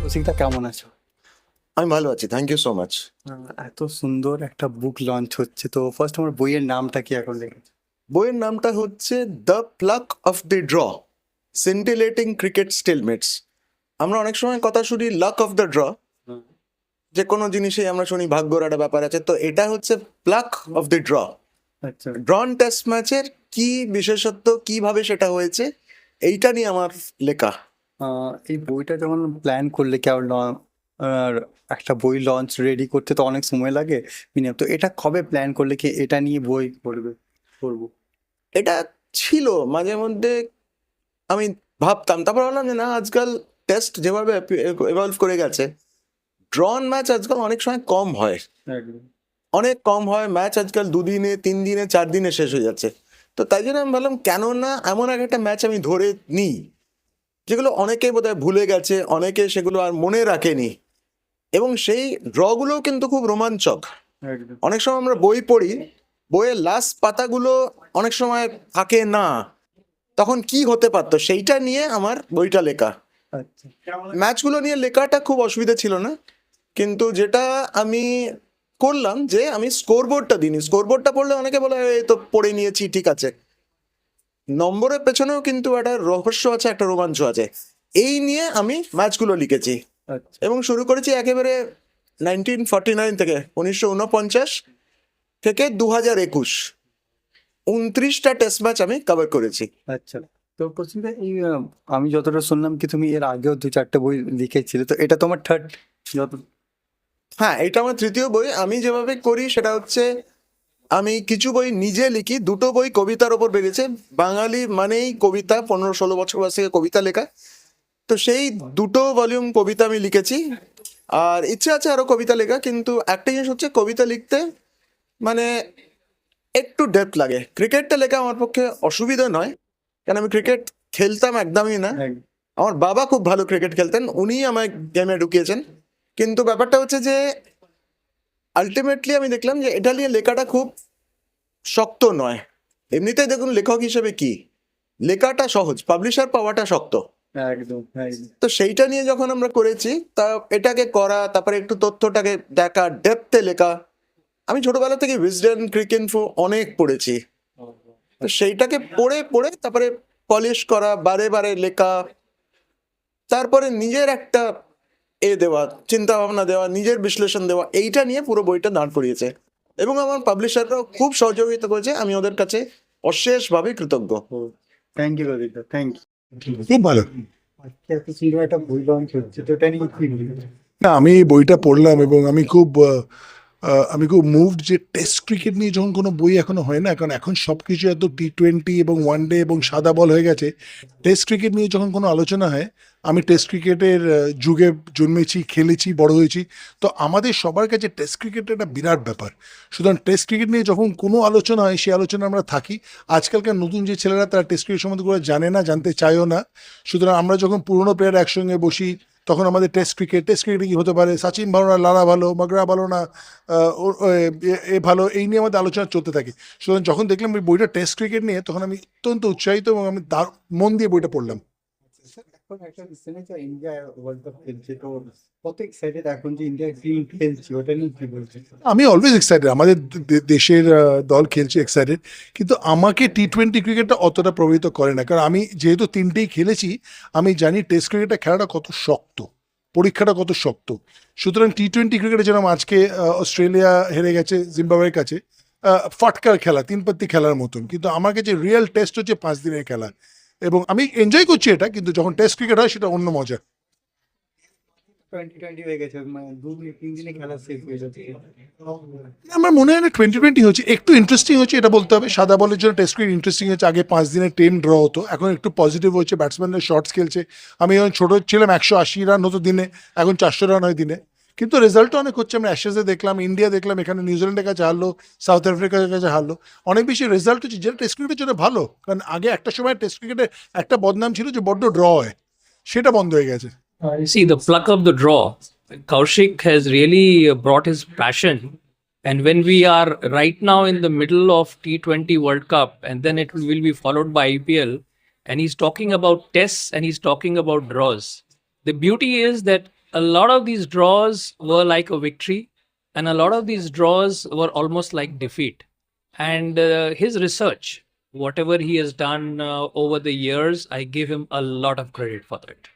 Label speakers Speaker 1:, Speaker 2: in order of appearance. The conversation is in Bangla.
Speaker 1: কৌশিকদা কেমন আছো?
Speaker 2: আমি ভালো আছি, থ্যাংক ইউ সো মাচ।
Speaker 1: এত সুন্দর একটা বুক লঞ্চ হচ্ছে, তো ফার্স্ট আমার বইয়ের নামটা কি এখন লিখেছো?
Speaker 2: বইয়ের নামটা হচ্ছে the pluck of the draw, scintillating cricket stalemates. আমরা অনেক সময় কথা শুনি লাক অফ দ্য ড্র, যে কোনো জিনিসেই আমরা শুনি ভাগ্যর একটা ব্যাপার আছে, তো এটা হচ্ছে প্লাক অফ দ্য ড্র।
Speaker 1: আচ্ছা।
Speaker 2: ড্রন টেস্ট ম্যাচের কি বিশেষত্ব, কিভাবে সেটা হয়েছে, এইটা নিয়ে আমার লেখা।
Speaker 1: এই বইটা যখন প্ল্যান করলে কেমন আর একটা বই লঞ্চ রেডি করতে তো অনেক সময় লাগে মিনিমাম, তো এটা কবে প্ল্যান করলে কি এটা নিয়ে বই করবো?
Speaker 2: এটা ছিল মাঝে মধ্যে, আমি ভাবতাম, তারপর ভাবলাম যে না, আজকাল টেস্ট যেভাবে এভলভ করে গেছে, ড্রন ম্যাচ আজকাল অনেক সময় কম হয়,
Speaker 1: একদম।
Speaker 2: অনেক কম হয় ম্যাচ আজকাল, 2 দিনে 3 দিনে 4 দিনে শেষ হয়ে যাচ্ছে। তো তাই জন্য আমি ভাবলাম কেন না এমন একটা ম্যাচ আমি ধরে নিই যেগুলো অনেকে বোধহয় ভুলে গেছে, অনেকে সেগুলো আর মনে রাখেনি, এবং সেই ড্রগুলোও কিন্তু খুব রোমাঞ্চক।
Speaker 1: একদম।
Speaker 2: অনেক সময় আমরা বই পড়ি, বইয়ের লাস্ট পাতাগুলো অনেক সময় থাকে না, তখন কি হতে পারতো সেইটা নিয়ে আমার বইটা লেখা।
Speaker 1: আচ্ছা।
Speaker 2: ম্যাচগুলো নিয়ে লেখাটা খুব অসুবিধা ছিল না, কিন্তু যেটা আমি করলাম যে আমি স্কোরবোর্ডটা দিইনি। স্কোরবোর্ডটা পড়লে অনেকে বলে এই তো পড়ে নিয়েছি, ঠিক আছে। নম্বরের পেছনেও কিন্তু একটা রহস্য আছে, একটা রোমাঞ্চ আছে। এই নিয়ে আমি ম্যাচগুলো লিখেছি
Speaker 1: আচ্ছা।
Speaker 2: এবং শুরু করেছি একেবারে 1949 থেকে, 1949 থেকে 2021, 29টা টেস্ট ম্যাচ আমি কভার করেছি।
Speaker 1: আচ্ছা, তো কৌশিকদা এই আমি যতটা শুনলাম কি তুমি এর আগেও 2-4টে বই লিখেছিলে, তো এটা তোমার থার্ড? যত
Speaker 2: হ্যাঁ, এটা আমার তৃতীয় বই। আমি যেভাবে করি সেটা হচ্ছে, আমি কিছু বই নিজে লিখি, দুটো বই কবিতার ওপর বেরিয়েছে। বাঙালি মানেই কবিতা, 15-16 বছর বয়স থেকে কবিতা লেখা, তো সেই দুটো ভলিউম কবিতা আমি লিখেছি। আর ইচ্ছে আছে আরো কবিতা লেখা, কিন্তু একটা জিনিস হচ্ছে কবিতা লিখতে মানে একটু ডেপথ লাগে। ক্রিকেটটা লেখা আমার পক্ষে অসুবিধা নয়, কারণ আমি ক্রিকেট খেলতাম একদমই না। আমার বাবা খুব ভালো ক্রিকেট খেলতেন, উনিই আমায় গেমে ঢুকিয়েছেন। কিন্তু ব্যাপারটা হচ্ছে যে আলটিমেটলি আমি দেখলাম যে এটা নিয়ে লেখাটা খুব শক্ত নয়। এমনিতেই দেখুন লেখক হিসেবে কি, লেখাটা সহজ, পাবলিশার পাওয়াটা শক্ত।
Speaker 1: একদম।
Speaker 2: তো সেইটা নিয়ে যখন আমরা করেছি, তা এটাকে করা, তারপরে একটু তথ্যটাকে দেখা, ডেপথে লেখা। আমি ছোটবেলা থেকে উইজডেন ক্রিকইনফো অনেক পড়েছি, তো সেইটাকে পড়ে পড়ে তারপরে পলিশ করা, বারে বারে লেখা, তারপরে নিজের একটা দেওয়া, চিন্তা ভাবনা দেওয়া, নিজের বিশ্লেষণ দেওয়া, এইটা নিয়ে পুরো বইটা দাঁড় করিয়েছে। এবং আমার পাবলিশাররাও খুব সহযোগিতা করেছে, আমি ওদের কাছে অশেষভাবে কৃতজ্ঞ।
Speaker 1: থ্যাংক ইউ কৌশিকদা, থ্যাংক ইউ।
Speaker 3: খুব ভালো।
Speaker 1: আজকে এত সুন্দর একটা বই লঞ্চ হচ্ছে, তো এটা নিয়ে কি বলবো?
Speaker 3: না, আমি বইটা পড়লাম এবং আমি খুব মুভড যে টেস্ট ক্রিকেট নিয়ে যখন কোনো বই এখনো হয় না, কারণ এখন সব কিছু এত T20 এবং ওয়ানডে এবং সাদা বল হয়ে গেছে। টেস্ট ক্রিকেট নিয়ে যখন কোনো আলোচনা হয়, আমি টেস্ট ক্রিকেটের যুগে জন্মেছি, খেলেছি, বড় হয়েছি, তো আমাদের সবার কাছে টেস্ট ক্রিকেট একটা বিরাট ব্যাপার। সুতরাং টেস্ট ক্রিকেট নিয়ে যখন কোনো আলোচনা হয়, সেই আলোচনা আমরা থাকি। আজকালকার নতুন যে ছেলেরা, তারা টেস্ট ক্রিকেট সম্বন্ধে করে জানে না, জানতে চায়ও না। সুতরাং আমরা যখন পুরনো প্লেয়ার একসঙ্গে বসি, তখন আমাদের টেস্ট ক্রিকেটে কী হতে পারে, সচিন ভালো না লারা ভালো, মগরা ভালো না এ ভালো, এই নিয়ে আমাদের আলোচনা চলতে থাকে। সুতরাং যখন দেখলাম এই বইটা টেস্ট ক্রিকেট নিয়ে, তখন আমি অত্যন্ত উৎসাহিত এবং আমি মন দিয়ে বইটা পড়লাম।
Speaker 1: এখন একটা রিসেন্টলি যে ইন্ডিয়া ওয়ার্ল্ড কাপ খেলছে, তো কত এক্সাইটেড এখন যে ইন্ডিয়ার টিম খেলছে, ওটা নিয়ে কি বলছে?
Speaker 3: আমি অলওয়েজ এক্সাইটেড, আমাদের দেশের দল খেলছে, এক্সাইটেড। কিন্তু আমাকে T20 ক্রিকেটটা অতটা প্রভাবিত করে না, কারণ আমি যেহেতু তিনটেই খেলেছি, আমি জানি টেস্ট ক্রিকেটটা খেলাটা কত শক্ত, পরীক্ষাটা কত শক্ত। সুতরাং T20 ক্রিকেটে যেরকম আজকে অস্ট্রেলিয়া হেরে গেছে জিম্বাবুয়ের কাছে, ফাটকার খেলা, তিন পাত্তি খেলার মতন, কিন্তু আমার কাছে রিয়েল টেস্ট হচ্ছে 5 দিনের খেলা, এবং আমি এনজয় করছি এটা। কিন্তু যখন টেস্ট ক্রিকেট হয়, সেটা অন্য মজা।
Speaker 1: 2020 হয়ে গেছে, মানে 2-3 দিনে খেলা শেষ হয়ে যাচ্ছে।
Speaker 3: আমার মনে হয় না 2020 হচ্ছে, একটু ইন্টারেস্টিং হচ্ছে, এটা বলতে হবে। সাদা বলের জন্য টেস্ট ক্রিকেট ইন্টারেস্টিং হচ্ছে, আগে 5 দিনের 10 ড্র হতো, এখন একটু পজিটিভ হচ্ছে, ব্যাটসম্যানরা শর্টস খেলছে। আমি যখন ছোটো ছিলাম 180 রান হতো দিনে, এখন 400 রান হয় দিনে। কিন্তু রেজাল্টও অনেক হচ্ছে, আমরা অ্যাশেজে দেখলাম, ইন্ডিয়া দেখলাম, এখানে নিউজিল্যান্ডের কাছে হারলো, সাউথ আফ্রিকার কাছে হারলো, অনেক বেশি রেজাল্ট হচ্ছে, যেটা টেস্ট ক্রিকেটের জন্য ভালো। কারণ আগে একটা সময় টেস্ট ক্রিকেটে একটা বদনাম ছিল যে বড্ড ড্র হয়, সেটা বন্ধ হয়ে গেছে।
Speaker 4: See, the pluck of the draw. Kaushik has really brought his passion. And when we are right now in the middle of T20 World Cup, and then it will be followed by IPL, and he's talking about tests and he's talking about draws. The beauty is that a lot of these draws were like a victory, and a lot of these draws were almost like defeat. And his research, whatever he has done over the years, I give him a lot of credit for that.